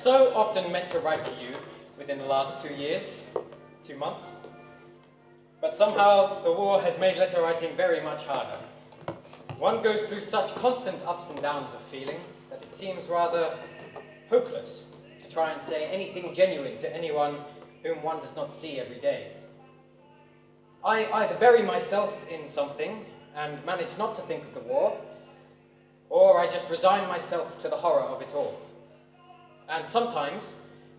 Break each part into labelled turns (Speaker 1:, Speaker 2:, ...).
Speaker 1: so often meant to write to you within the last 2 years, 2 months. But somehow the war has made letter writing very much harder. One goes through such constant ups and downs of feeling that it seems rather hopeless to try and say anything genuine to anyone whom one does not see every day. I either bury myself in something and manage not to think of the war, or I just resign myself to the horror of it all. And sometimes,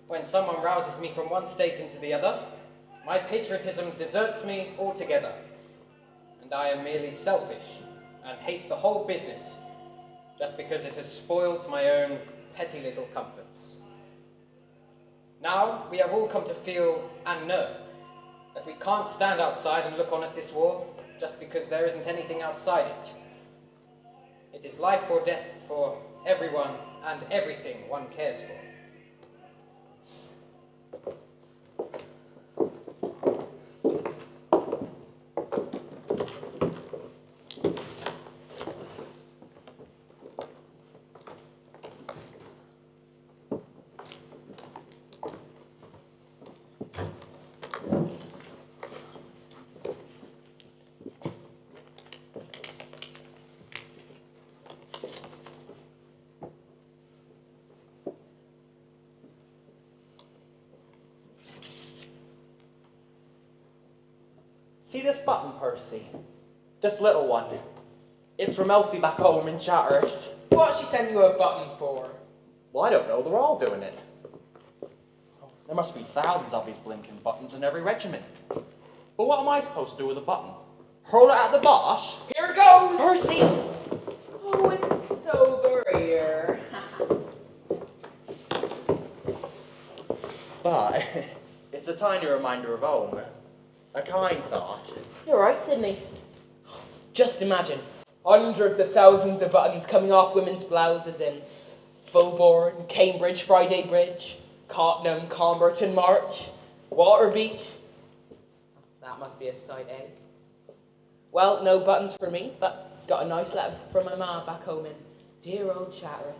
Speaker 1: when someone rouses me from one state into the other, my patriotism deserts me altogether, and I am merely selfish and hate the whole business just because it has spoiled my own petty little comforts. Now we have all come to feel and know that we can't stand outside and look on at this war just because there isn't anything outside it. It is life or death for everyone and everything one cares for.
Speaker 2: See this button, Percy? This little one. It's from Elsie back home in Chatteris.
Speaker 3: What'd she send you a button for?
Speaker 2: Well, I don't know. They're all doing it. There must be thousands of these blinking buttons in every regiment. But what am I supposed to do with a button? Hurl it at the Bosch?
Speaker 3: Here goes!
Speaker 2: Percy!
Speaker 3: Oh, it's so rare.
Speaker 2: But it's a tiny reminder of home. A kind thought.
Speaker 3: You're right, Sydney. Just imagine, hundreds of thousands of buttons coming off women's blouses in Fulbourn, Cambridge, Friday Bridge, Cottenham, Comberton, March, Waterbeach. That must be a sight, eh? Well, no buttons for me, but got a nice letter from my ma back home in dear old Chatteris.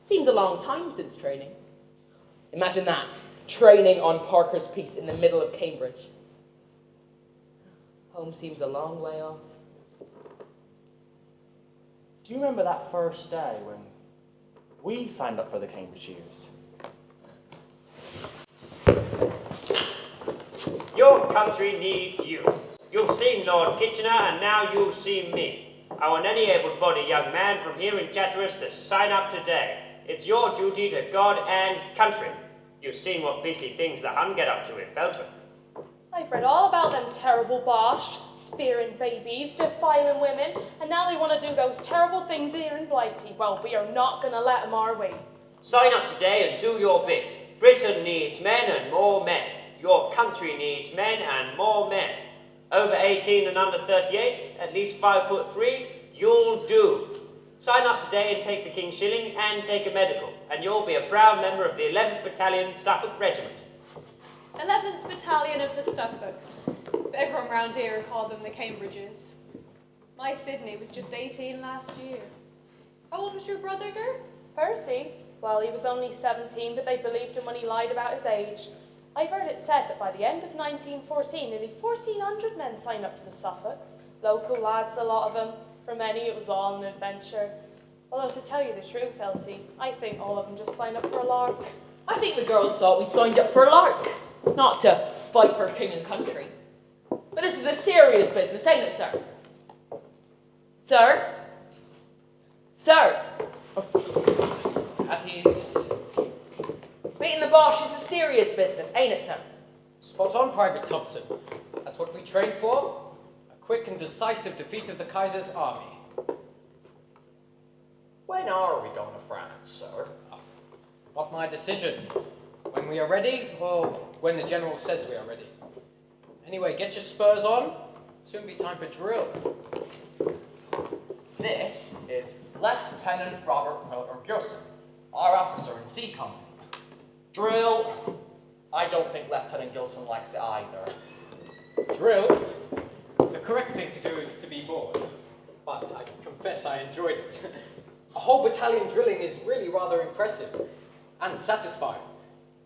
Speaker 3: Seems a long time since training. Imagine that. Training on Parker's Piece in the middle of Cambridge. Home seems a long way off.
Speaker 2: Do you remember that first day when we signed up for the Cambridgeshire's?
Speaker 4: Your country needs you. You've seen Lord Kitchener, and now you've seen me. I want any able-bodied young man from here in Chatteris to sign up today. It's your duty to God and country. You've seen what beastly things the Hun get up to in Belgium.
Speaker 5: I've read all about them terrible Bosch, spearing babies, defiling women, and now they want to do those terrible things here in Blighty. Well, we are not going to let them our way.
Speaker 4: Sign up today and do your bit. Britain needs men and more men. Your country needs men and more men. Over 18 and under 38, at least 5'3", you'll do. Sign up today and take the King's Shilling and take a medical, and you'll be a proud member of the 11th Battalion, Suffolk Regiment.
Speaker 6: 11th Battalion of the Suffolks. But everyone round here called them the Cambridges. My Sydney was just 18 last year. How old was your brother, girl?
Speaker 5: Percy? Well, he was only 17, but they believed him when he lied about his age. I've heard it said that by the end of 1914, nearly 1,400 men signed up for the Suffolks. Local lads, a lot of them. For many, it was all an adventure. Although, to tell you the truth, Elsie, I think all of them just signed up for a lark.
Speaker 3: I think the girls thought we signed up for a lark, not to fight for king and country. But this is a serious business, ain't it, sir? Sir? Sir?
Speaker 1: At ease.
Speaker 3: Beating the Bosch is a serious business, ain't it, sir?
Speaker 1: Spot on, Private Thompson. That's what we train for. A quick and decisive defeat of the Kaiser's army.
Speaker 2: When are we going to France, sir?
Speaker 1: Not my decision. When we are ready, or when the General says we are ready. Anyway, get your spurs on. Soon be time for drill.
Speaker 2: This is Lieutenant Robert Miller-Gilson, our officer in C Company. Drill. I don't think Lieutenant Gilson likes it either.
Speaker 1: Drill? The correct thing to do is to be bored. But I confess I enjoyed it. A whole battalion drilling is really rather impressive. and satisfied,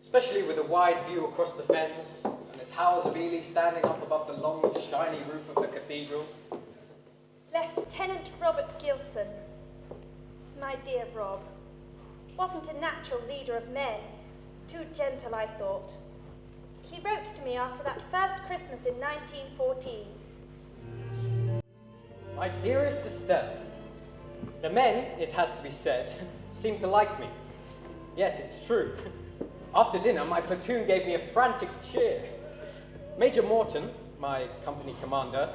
Speaker 1: especially with a wide view across the fens and the towers of Ely standing up above the long, shiny roof of the cathedral.
Speaker 7: Lieutenant Robert Gilson. My dear Rob, wasn't a natural leader of men, too gentle I thought. He wrote to me after that first Christmas in 1914.
Speaker 1: My dearest Estelle, the men, it has to be said, seem to like me. Yes, it's true. After dinner, my platoon gave me a frantic cheer. Major Morton, my company commander,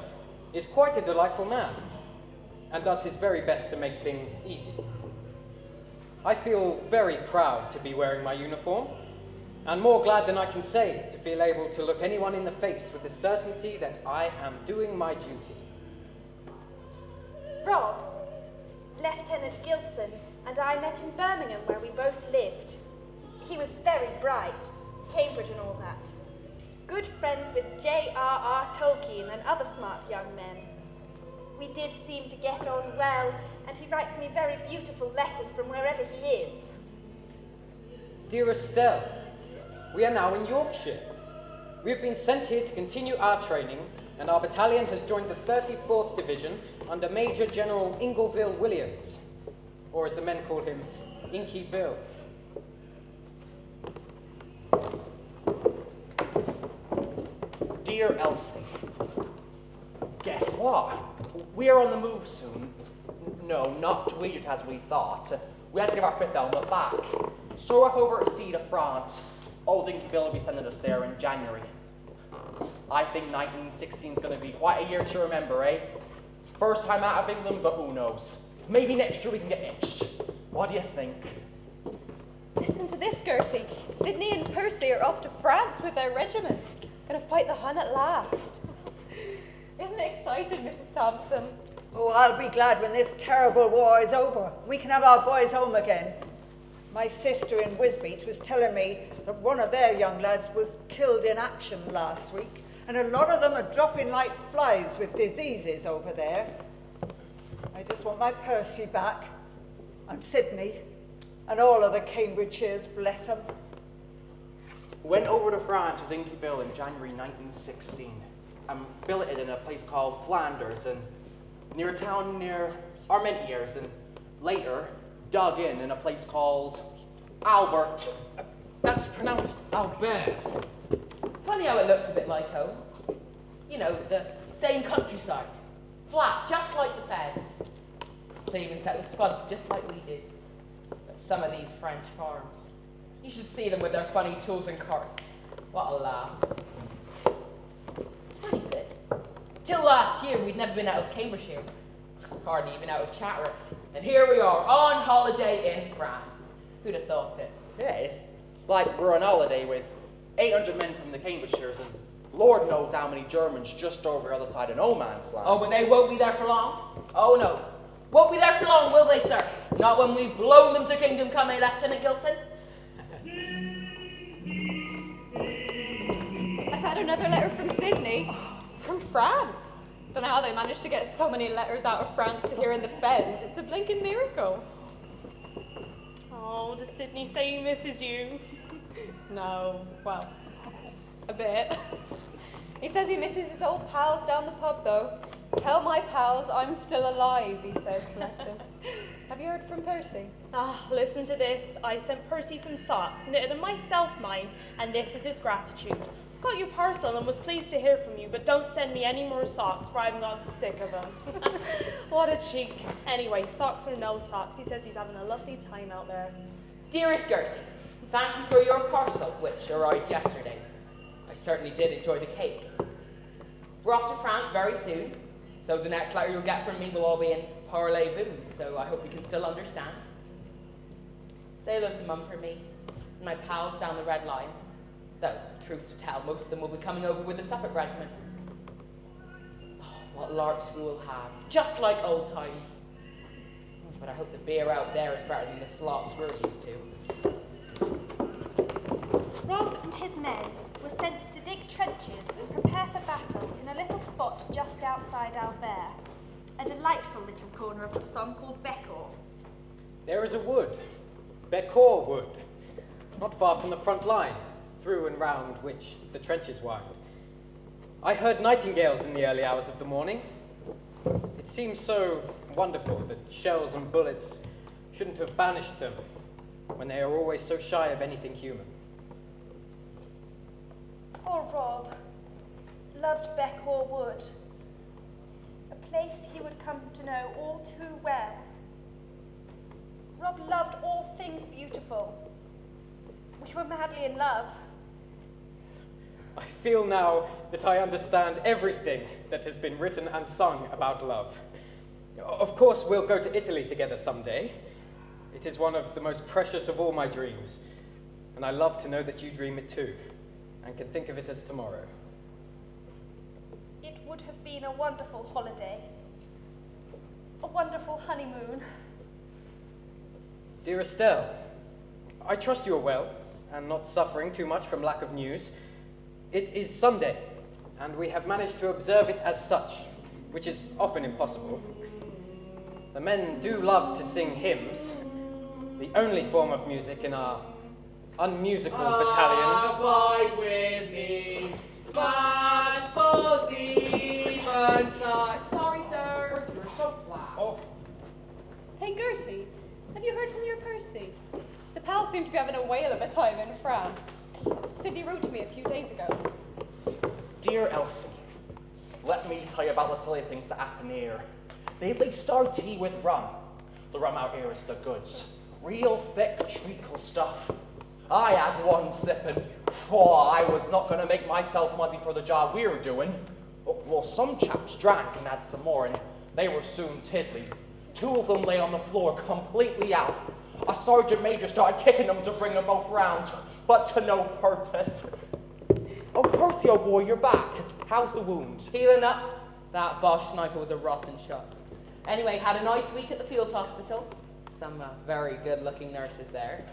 Speaker 1: is quite a delightful man, and does his very best to make things easy. I feel very proud to be wearing my uniform, and more glad than I can say to feel able to look anyone in the face with the certainty that I am doing my duty.
Speaker 7: Rob, Lieutenant Gilson and I met in Birmingham where we both lived. He was very bright, Cambridge and all that. Good friends with J.R.R. Tolkien and other smart young men. We did seem to get on well, and he writes me very beautiful letters from wherever he is.
Speaker 1: Dear Estelle, we are now in Yorkshire. We have been sent here to continue our training, and our battalion has joined the 34th Division under Major General Ingleville Williams, or as the men call him, Inky Bill.
Speaker 2: Dear Elsie, guess what? We are on the move soon. No, not tweeted as we thought. We had to give our fifth element back. So we're off over to sea to France. Old Inky Bill will be sending us there in January. I think 1916 is going to be quite a year to remember, eh? First time out of England, but who knows? Maybe next year we can get hitched. What do you think?
Speaker 6: Listen to this, Gertie. Sydney and Percy are off to France with their regiment. Gonna fight the Hun at last. Isn't it exciting, Mrs. Thompson?
Speaker 8: Oh, I'll be glad when this terrible war is over. We can have our boys home again. My sister in Wisbeach was telling me that one of their young lads was killed in action last week, and a lot of them are dropping like flies with diseases over there. I just want my Percy back, and Sydney, and all of the Cambridgeshires, bless them.
Speaker 2: Went over to France with Inky Bill in January 1916 and billeted in a place called Flanders and near a town near Armentières, and later dug in a place called Albert.
Speaker 1: That's pronounced Albert.
Speaker 3: Funny how it looks a bit like home. You know, the same countryside. Flat, just like the fens. They even set with spuds, just like we do. But some of these French farms, you should see them with their funny tools and carts. What a laugh. It's funny, Sid. Till last year, we'd never been out of Cambridgeshire. Hardly even out of Chatteris. And here we are, on holiday in France. Who'd have thought it?
Speaker 2: Yeah, it's like we're on holiday with 800 men from the Cambridgeshires and Lord knows how many Germans just over the other side of no man's land.
Speaker 3: Oh, but they won't be there for long. Oh, no. Won't be there for long, will they, sir? Not when we've blown them to kingdom come, eh, Lieutenant Gilson?
Speaker 6: I've had another letter from Sydney. From France. Don't know how they managed to get so many letters out of France to here in the fens. It's a blinking miracle.
Speaker 5: Oh, does Sydney say he misses you?
Speaker 6: No, well, a bit. He says he misses his old pals down the pub, though. Tell my pals I'm still alive, he says, bless him. Have you heard from Percy?
Speaker 5: Ah, listen to this. I sent Percy some socks, knitted in myself, mind, and this is his gratitude. Got your parcel and was pleased to hear from you, but don't send me any more socks, for I've got sick of them. What a cheek. Anyway, socks or no socks, he says he's having a lovely time out there.
Speaker 3: Dearest Gertie, thank you for your parcel, which arrived yesterday. I certainly did enjoy the cake. We're off to France very soon, so the next letter you'll get from me will all be in parlez-vous, so I hope you can still understand. Say hello to Mum for me, and my pals down the Red Line. Though, truth to tell, most of them will be coming over with the Suffolk Regiment. Oh, what larks we will have, just like old times. But I hope the beer out there is better than the slops we're used to.
Speaker 7: Rob and his men were sent to dig trenches and prepare for battle in a little spot just outside Albert, a delightful little corner of the Somme called Becourt.
Speaker 1: There is a wood, Becourt Wood, not far from the front line, through and round which the trenches wind. I heard nightingales in the early hours of the morning. It seemed so wonderful that shells and bullets shouldn't have banished them when they are always so shy of anything human.
Speaker 7: Poor Rob loved Beckhor Wood, a place he would come to know all too well. Rob loved all things beautiful. We were madly in love.
Speaker 1: I feel now that I understand everything that has been written and sung about love. Of course, we'll go to Italy together someday. It is one of the most precious of all my dreams, and I love to know that you dream it too, and can think of it as tomorrow.
Speaker 7: It would have been a wonderful holiday, a wonderful honeymoon.
Speaker 1: Dear Estelle, I trust you are well, and not suffering too much from lack of news. It is Sunday, and we have managed to observe it as such, which is often impossible. The men do love to sing hymns, the only form of music in our unmusical battalion.
Speaker 3: Abide with me, Sorry, sir. You're so loud.
Speaker 1: Oh,
Speaker 6: Hey, Gertie, have you heard from your Percy? The pals seem to be having a whale of a time in France. Sidney wrote to me a few days ago.
Speaker 2: Dear Elsie, let me tell you about the silly things that happen here. They make star tea with rum. The rum out here is the goods. Real thick treacle stuff. I had one sipping. Oh, I was not going to make myself muzzy for the job we were doing. Well, some chaps drank and had some more, and they were soon tiddly. Two of them lay on the floor completely out. A sergeant major started kicking them to bring them both round, but to no purpose. Oh, Percy, old boy, you're back. How's the wound?
Speaker 3: Healing up. That Bosch sniper was a rotten shot. Anyway, had a nice week at the field hospital. Some very good-looking nurses there.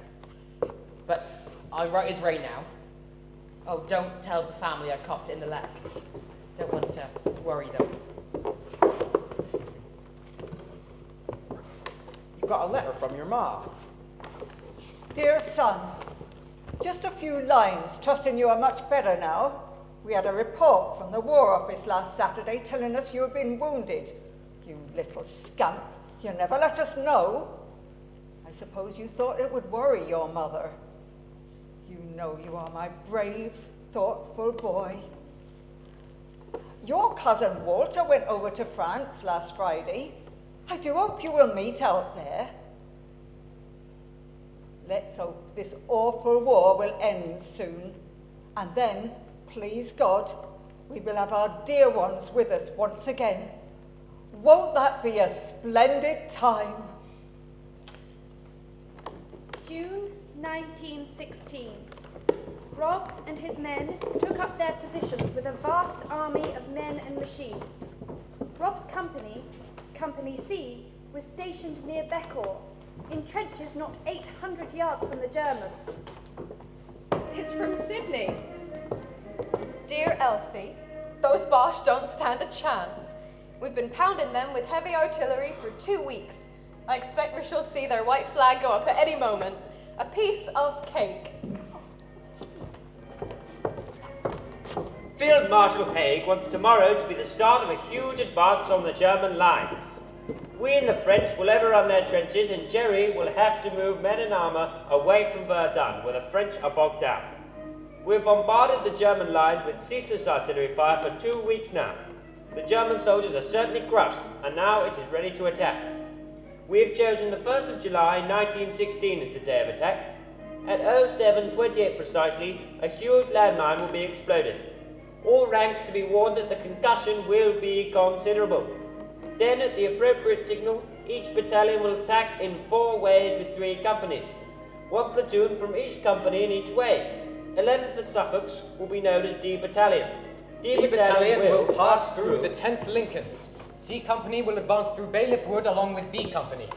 Speaker 3: But I'm right as rain now. Oh, don't tell the family I copped it in the leg. Don't want to worry them.
Speaker 2: You got a letter from your ma.
Speaker 8: Dear son, just a few lines, trusting you are much better now. We had a report from the War Office last Saturday telling us you had been wounded. You little scamp, you never let us know. I suppose you thought it would worry your mother. You know you are my brave, thoughtful boy. Your cousin Walter went over to France last Friday. I do hope you will meet out there. Let's hope this awful war will end soon, and then, please God, we will have our dear ones with us once again. Won't that be a splendid time?
Speaker 7: June 1916. Rob and his men took up their positions with a vast army of men and machines. Rob's company, Company C, was stationed near Beckhor, in trenches not 800 yards from the Germans.
Speaker 6: It's from Sydney. Dear Elsie, those Bosch don't stand a chance. We've been pounding them with heavy artillery for 2 weeks. I expect we shall see their white flag go up at any moment. A piece of cake.
Speaker 4: Field Marshal Haig wants tomorrow to be the start of a huge advance on the German lines. We and the French will overrun their trenches, and Jerry will have to move men and armour away from Verdun, where the French are bogged down. We've bombarded the German lines with ceaseless artillery fire for 2 weeks now. The German soldiers are certainly crushed, and now it is ready to attack. We have chosen the 1st of July 1916 as the day of attack. At 07:28 precisely, a huge landmine will be exploded. All ranks to be warned that the concussion will be considerable. Then, at the appropriate signal, each battalion will attack in 4 ways with 3 companies. 1 platoon from each company in each wave. 11th of Suffolk's will be known as D Battalion.
Speaker 1: D Battalion will pass through the 10th Lincolns. C Company will advance through Bailiff Wood along with B Company.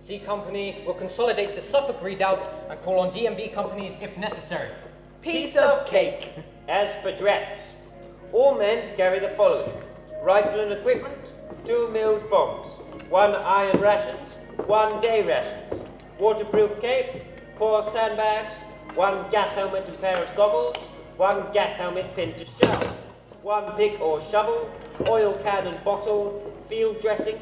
Speaker 1: C Company will consolidate the Suffolk redoubt and call on D and B companies if necessary.
Speaker 3: Piece of cake.
Speaker 4: As for dress, all men to carry the following: rifle and equipment, 2 Mills bombs, 1 iron rations, 1 day rations, waterproof cape, 4 sandbags, 1 gas helmet and pair of goggles, 1 gas helmet pinned to shaft, 1 pick or shovel, oil can and bottle, field dressing.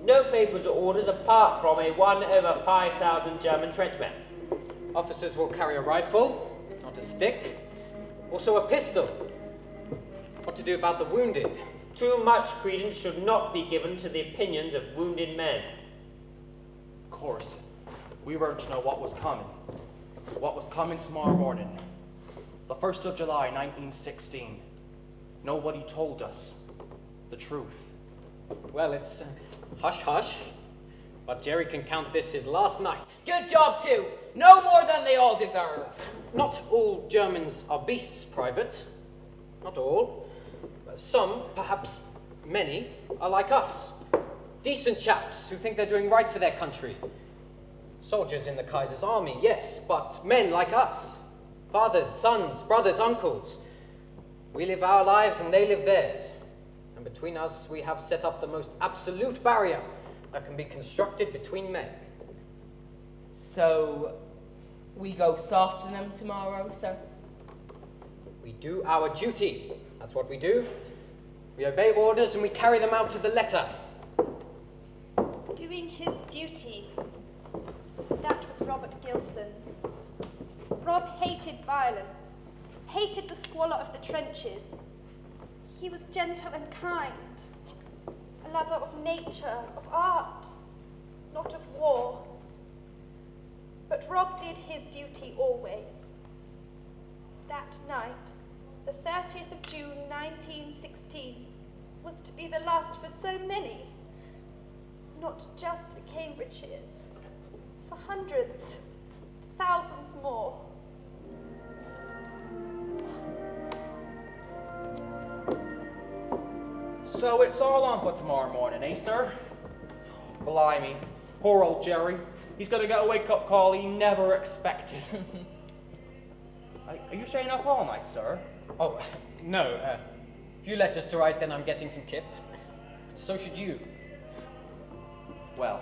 Speaker 4: No papers or orders apart from a 1/5,000 German trench map.
Speaker 1: Officers will carry a rifle, not a stick. Also a pistol. What to do about the wounded?
Speaker 4: Too much credence should not be given to the opinions of wounded men.
Speaker 2: Of course, we weren't to know what was coming. What was coming tomorrow morning. The 1st of July, 1916. Nobody told us the truth.
Speaker 1: Well, it's hush-hush, but Jerry can count this his last night.
Speaker 3: Good job, too. No more than they all deserve.
Speaker 1: Not all Germans are beasts, Private. Not all. Some, perhaps many, are like us. Decent chaps who think they're doing right for their country. Soldiers in the Kaiser's army, yes, but men like us. Fathers, sons, brothers, uncles. We live our lives and they live theirs. And between us, we have set up the most absolute barrier that can be constructed between men.
Speaker 3: So, we go soft to them tomorrow, sir?
Speaker 1: We do our duty. That's what we do. We obey orders and we carry them out to the letter.
Speaker 7: Doing his duty. That was Robert Gilson. Rob hated violence, hated the squalor of the trenches. He was gentle and kind, a lover of nature, of art, not of war. But Rob did his duty always. That night, the 30th of June 1916, was to be the last for so many, not just the Cambridgeshires, for hundreds, thousands more.
Speaker 2: So it's all on for tomorrow morning, eh, sir? Blimey, poor old Jerry. He's going to get a wake-up call he never expected. Are you staying up all night, sir?
Speaker 1: Oh, no. Few letters to write, then I'm getting some kip. So should you.
Speaker 2: Well,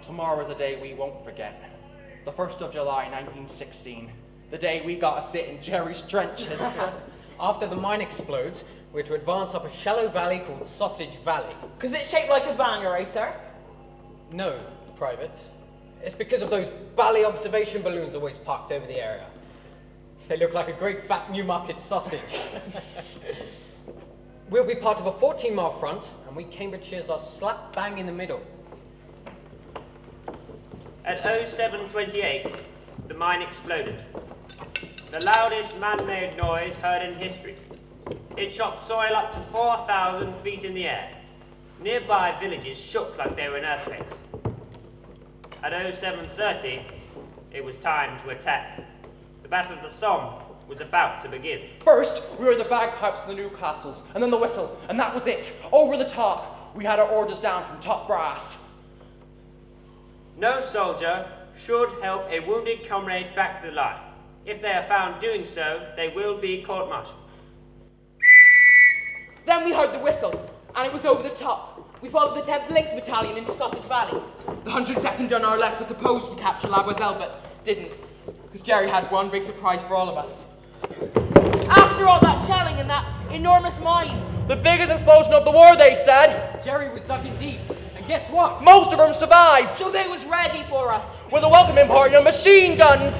Speaker 2: tomorrow is a day we won't forget. The 1st of July, 1916. The day we got to sit in Jerry's trenches.
Speaker 1: After the mine explodes, we're to advance up a shallow valley called Sausage Valley.
Speaker 3: 'Cause it's shaped like a banger, eh, sir?
Speaker 1: No, Private. It's because of those bally observation balloons always parked over the area. They look like a great fat Newmarket sausage. We'll be part of a 14-mile front, and we Cambridgeshires are slap bang in the middle.
Speaker 4: At 07:28, the mine exploded. The loudest man-made noise heard in history. It shot soil up to 4,000 feet in the air. Nearby villages shook like they were in earthquakes. At 07:30, it was time to attack. The Battle of the Somme was about to begin.
Speaker 2: First, we heard the bagpipes and the Newcastles, and then the whistle, and that was it. Over the top, we had our orders down from top brass.
Speaker 4: No soldier should help a wounded comrade back to the line. If they are found doing so, they will be court-martialed.
Speaker 3: Then we heard the whistle, and it was over the top. We followed the 10th Links Battalion into Sausage Valley. The 102nd on our left was supposed to capture La Boiselle, but didn't, because Jerry had one big surprise for all of us. After all that shelling in that enormous mine,
Speaker 2: The biggest explosion of the war, they said.
Speaker 1: Jerry was dug in deep, and guess what?
Speaker 2: Most of them survived.
Speaker 3: so they was ready for us.
Speaker 2: With a welcoming party of machine guns.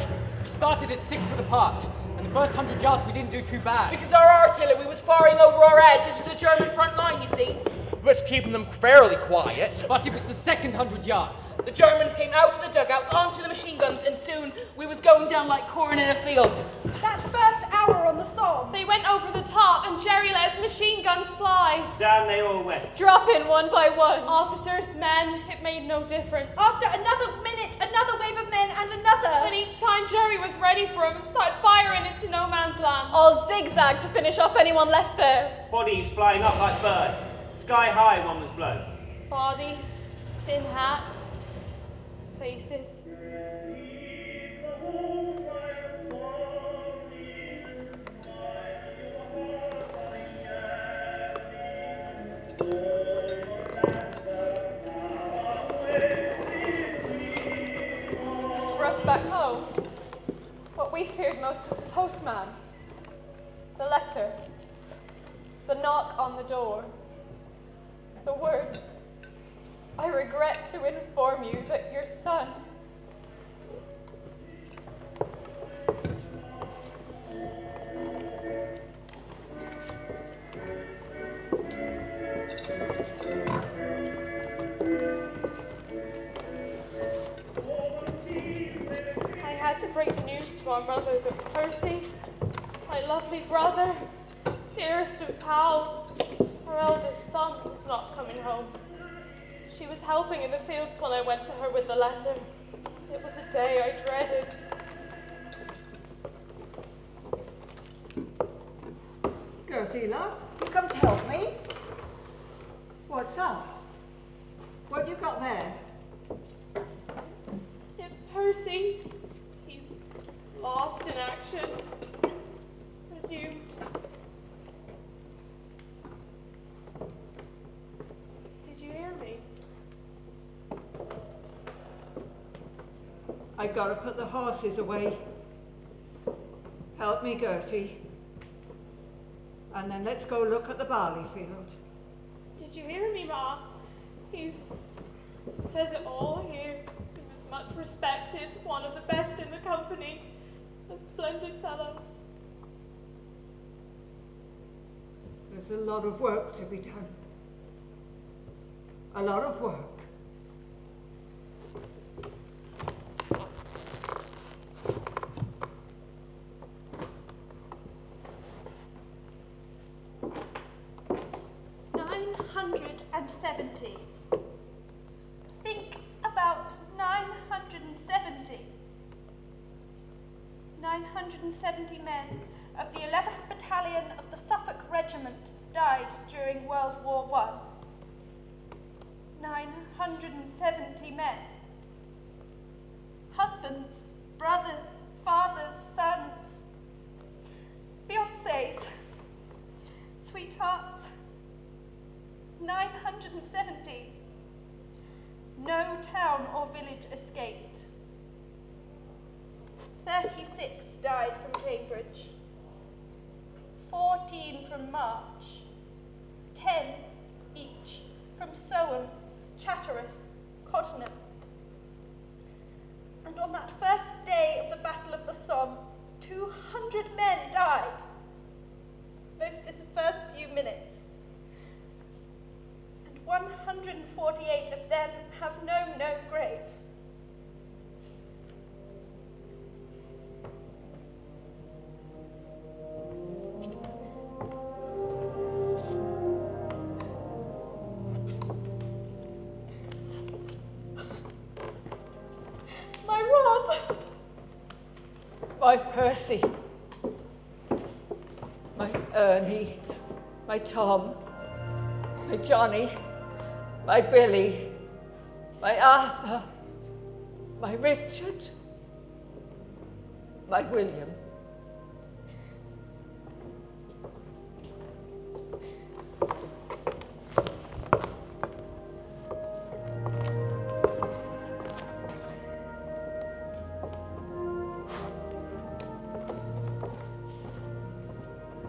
Speaker 1: We started at 6 foot apart, and the first 100 yards we didn't do too bad.
Speaker 3: Because our artillery was firing over our heads into the German front line, you see.
Speaker 2: Which keeping them fairly quiet.
Speaker 1: But it was the second 100 yards.
Speaker 3: The Germans came out of the dugouts onto the machine guns, and soon we was going down like corn in a field.
Speaker 7: That first hour on the Somme.
Speaker 5: They went over the top and Jerry let his machine guns fly.
Speaker 4: Down they all went.
Speaker 5: Dropping one by one. Officers, men, it made no difference.
Speaker 7: After another minute, another wave of men and another.
Speaker 5: And each time Jerry was ready for him and started firing into no man's land.
Speaker 6: All zigzag to finish off anyone left there.
Speaker 4: Bodies flying up like birds. Sky high one was blown.
Speaker 5: Bodies, tin hats, faces.
Speaker 6: As for us back home, what we feared most was the postman, the letter, the knock on the door, the words, "I regret to inform you that your son..." I had to break the news to our mother that Percy, my lovely brother, dearest of pals, our eldest son, was not coming home. She was helping in the fields when I went to her with the letter. It was a day I dreaded.
Speaker 8: Gertie, love, you come to help me? What's up? What you got there?
Speaker 5: It's Percy. He's lost in action. Presumed. Did you hear me?
Speaker 8: I gotta put the horses away. Help me, Gertie. And then let's go look at the barley field.
Speaker 5: Did you hear me, Ma? He says it all here. He was much respected, one of the best in the company, a splendid fellow.
Speaker 8: There's a lot of work to be done. A lot of work.
Speaker 7: Think about 970. 970 men of the 11th Battalion of the Suffolk Regiment died during World War I. 970 men. Husbands, brothers, fathers, sons, fiancés, sweethearts. 970. No town or village escaped. 36 died from Cambridge. 14 from March. 10 each from Soham, Chatteris, Cottenham. And on that first day of the Battle of the Somme, 200 men died. Most in the first few minutes. 148 of them have known no grave. My Rob!
Speaker 8: My Percy. My Ernie. My Tom. My Johnny. My Billy, my Arthur, my Richard, my William.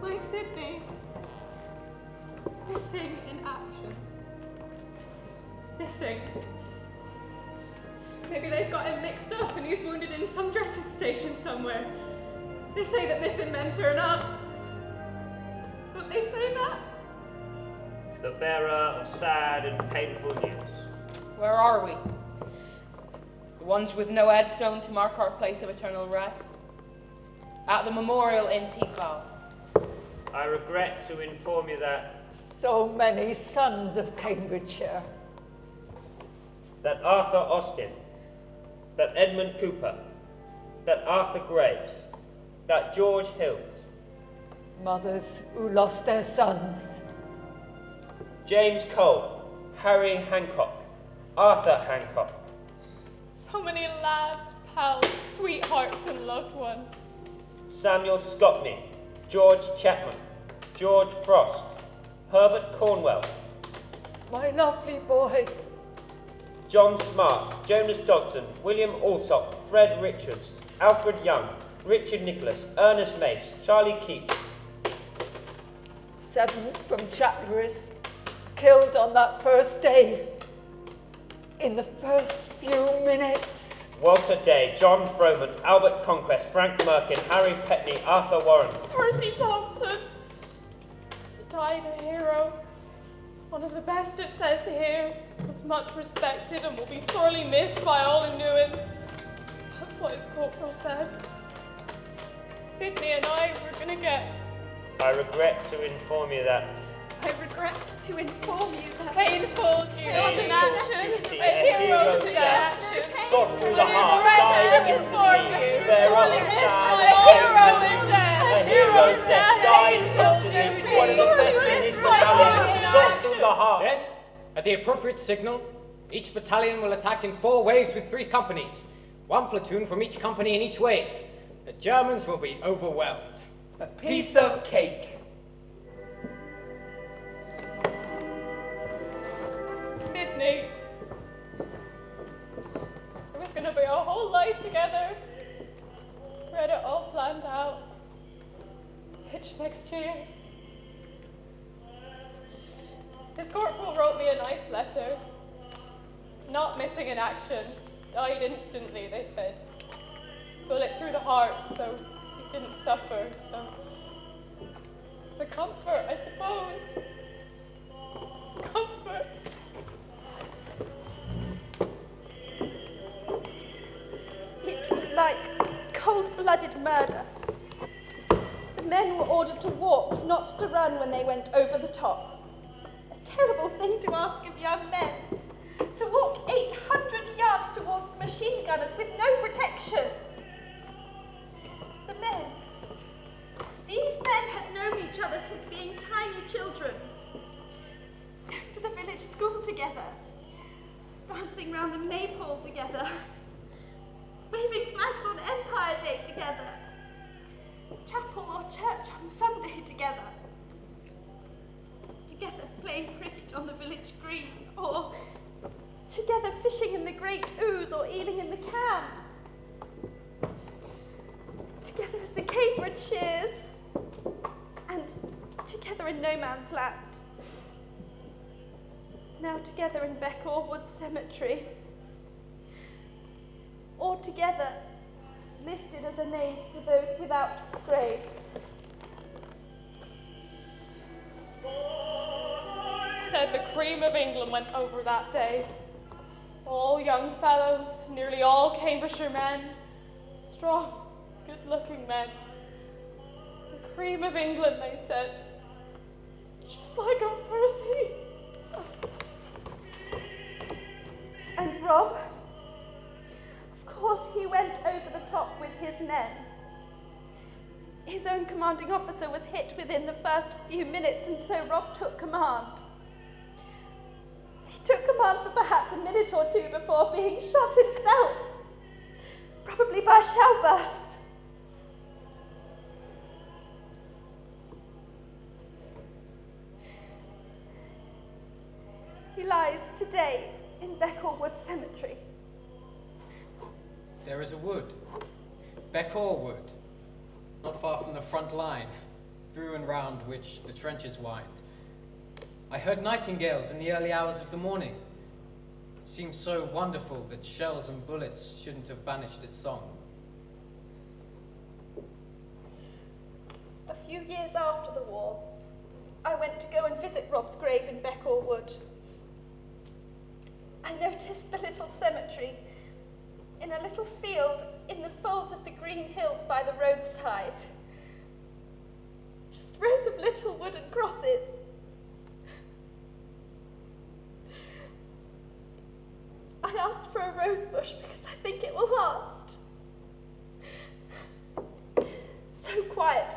Speaker 5: My Sydney, missing in action. Missing. Maybe they've got him mixed up and he's wounded in some dressing station somewhere. They say that missing men turn up. Don't they say that?
Speaker 4: The bearer of sad and painful news.
Speaker 3: Where are we? The ones with no headstone to mark our place of eternal rest? At the memorial in Tikal.
Speaker 4: I regret to inform you that
Speaker 8: So many sons of Cambridgeshire.
Speaker 4: that Arthur Austin, that Edmund Cooper, that Arthur Graves, that George Hills,
Speaker 8: Mothers who lost their sons.
Speaker 4: James Cole, Harry Hancock, Arthur Hancock,
Speaker 5: So many lads, pals, sweethearts and loved ones.
Speaker 4: Samuel Scotney, George Chapman, George Frost, Herbert Cornwell,
Speaker 8: My lovely boy.
Speaker 4: John Smart, Jonas Dodson, William Alsop, Fred Richards, Alfred Young, Richard Nicholas, Ernest Mace, Charlie Keats.
Speaker 8: 7 from Chatteris, killed on that first day, in the first few minutes.
Speaker 4: Walter Day, John Frohman, Albert Conquest, Frank Merkin, Harry Petney, Arthur Warren.
Speaker 5: Percy Thompson. He died a hero. One of the best, it says here. Was much respected and will be sorely missed by all who knew him. That's what his corporal said. Sydney and I were going to get...
Speaker 4: I regret to inform you that
Speaker 5: painful duty in action,
Speaker 4: duty,
Speaker 5: a hero's action.
Speaker 4: shot through the heart,
Speaker 5: Regret to inform you, sorely missed by all hero in death.
Speaker 4: a hero's death, died
Speaker 5: Painful
Speaker 4: instantly,
Speaker 5: duty,
Speaker 4: one of the
Speaker 5: sorely
Speaker 4: best in his
Speaker 5: missed by all
Speaker 4: battalion,
Speaker 5: in
Speaker 4: shot through the heart.
Speaker 1: Then, at the appropriate signal, each battalion will attack in 4 waves with 3 companies. 1 platoon from each company in each wave. The Germans will be overwhelmed.
Speaker 2: A piece of cake.
Speaker 5: Sydney. It was going to be our whole life together. We had it all planned out. Hitch next year. His corporal wrote me a nice letter. Not missing in action. Died instantly, they said. Bullet through the heart, so he didn't suffer, so... It's a comfort, I suppose. Comfort.
Speaker 7: It was like cold-blooded murder. The men were ordered to walk, not to run when they went over the top. A terrible thing to ask of young men. To walk 800 yards towards the machine gunners with no protection. The men. These men had known each other since being tiny children. Going to the village school together. Dancing round the maypole together. Waving flags on Empire Day together. Chapel or church on Sunday together. Together playing cricket on the village green, or together fishing in the Great Ouse or eeling in the Cam. Together as the Cambridgeshires, and together in no man's land. Now together in Beckall Wood Cemetery. Or together, listed as a name for those without graves.
Speaker 5: Said the cream of England went over that day. All young fellows, nearly all Cambridgeshire men, strong, good-looking men. The cream of England, they said. Just like a Percy.
Speaker 7: And Rob? Of course, he went over the top with his men. His own commanding officer was hit within the first few minutes, and so Rob took command. He took command for perhaps a minute or 2 before being shot himself, probably by a shell burst. He lies today in Beckall Wood Cemetery.
Speaker 1: There is a wood, Beckall Wood, not far from the front line, through and round which the trenches wind. I heard nightingales in the early hours of the morning. It seemed so wonderful that shells and bullets shouldn't have banished its song.
Speaker 7: A few years after the war, I went to go and visit Rob's grave in Beckall Wood. I noticed the little cemetery in a little field in the folds of the green hills by the roadside. Just rows of little wooden crosses. I asked for a rose bush because I think it will last. So quiet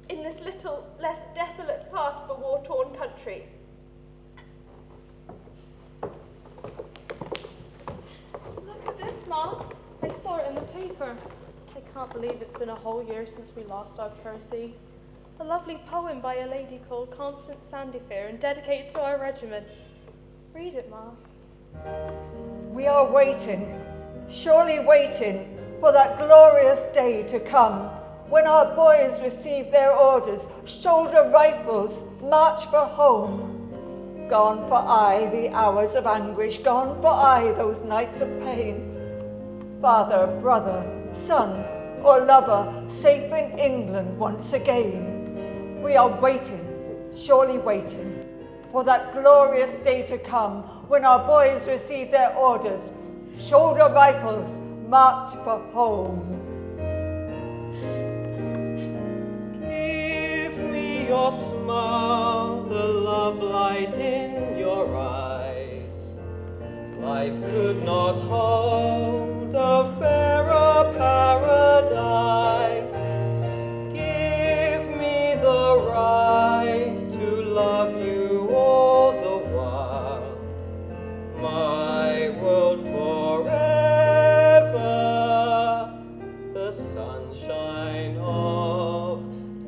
Speaker 7: in this little, less desolate part of a war-torn country.
Speaker 5: Look at this, Ma. I saw it in the paper. I can't believe it's been a whole year since we lost our Percy. A lovely poem by a lady called Constance Sandyfair and dedicated to our regiment. Read it, Ma.
Speaker 8: We are waiting, surely waiting, for that glorious day to come when our boys receive their orders, shoulder rifles, march for home. Gone for aye the hours of anguish, gone for aye those nights of pain. Father, brother, son, or lover, safe in England once again. We are waiting, surely waiting, for that glorious day to come when our boys receive their orders, shoulder rifles, march for home.
Speaker 1: Give me your smile, the love light in your eyes. Life could not hold a fairer paradise. Give me the right to love you all the while. My world forever, the sunshine of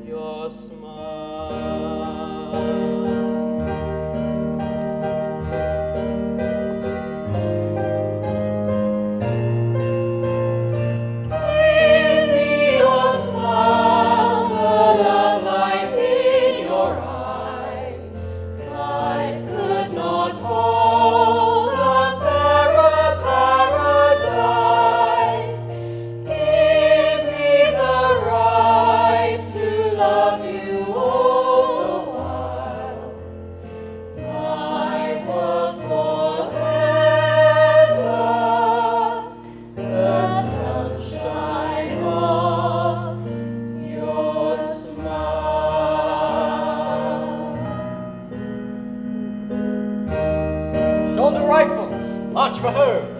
Speaker 1: your smile. Give me your smile, the love light in your eyes. Life could not hold a fairer paradise. Give me the right to love you all the while. My world forever, the sunshine of your smile. Shoulder rifles, march for home.